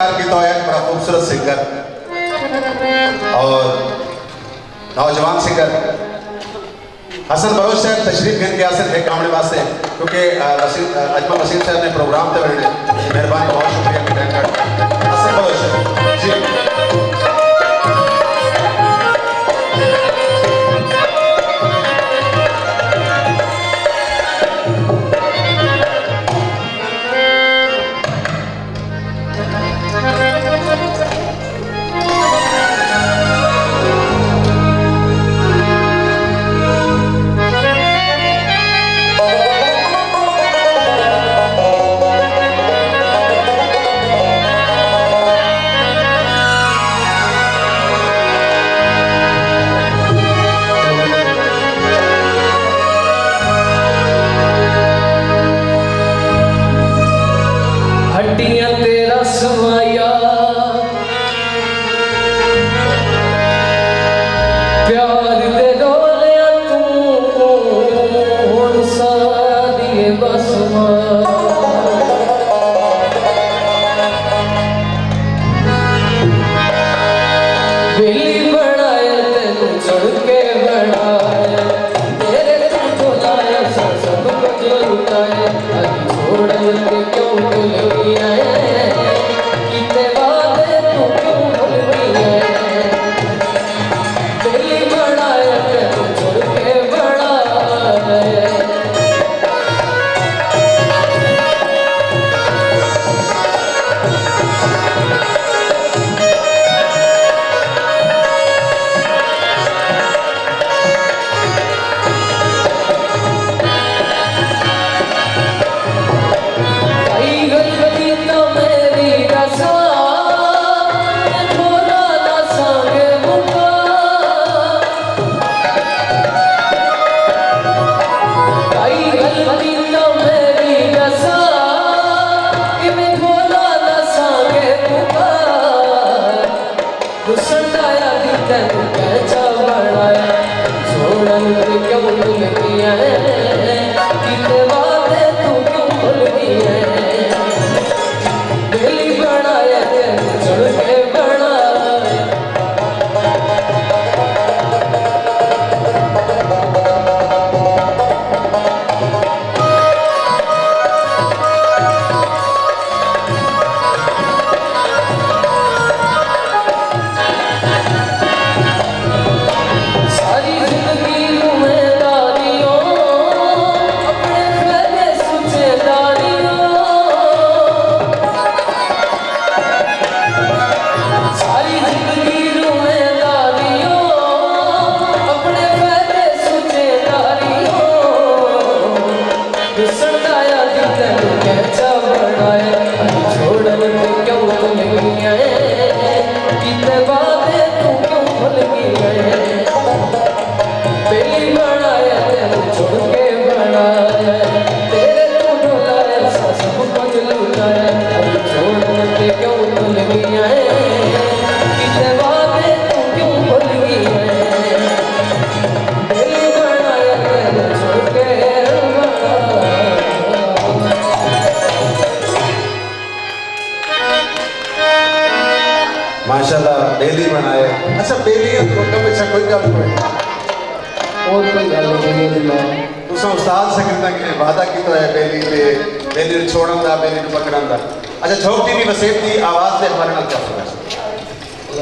की तो एक बड़ा खूबसूरत सिंगर और नौजवान सिंगर हसन बलोच साहब तशरीफ घेन के आसन है कामड़े वास्ते क्योंकि अजमल वसीम साहब ने प्रोग्राम तो मेहरबानी बहुत शुक्रिया हसन बलोच साहब जी। हड्डियां तेरा समाया प्यार दे डोलिया तू हुण सादिए बसमा बेली बनाया तेनू चढ़ के बनाया तेरे तू तो लाया सब कुछ लुटाया अभी छोड़ के क्यों भूल गया कितने वादे तू क्यों भूल गया बेली बनाया तेनू चढ़ के बनाया माशाल्लाह बेली बनाए। अच्छा बेली तो पीछे कोई गल कोई और कोई गल नहीं तुसा उस्ताद से कहता कि वादा की तो है बेली छोड़न दा बेली को पकड़न दा। अच्छा झोंक टीवी वसीम की आवाज दे हमारे नाल क्या फर्क है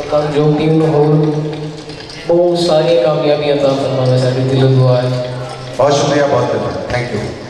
अल्लाह जो टीम हो बहुत सारी कामयाबियां अता फरमावे साडी दिल दुआ है। बहुत शुक्रिया बहुत थैंक यू।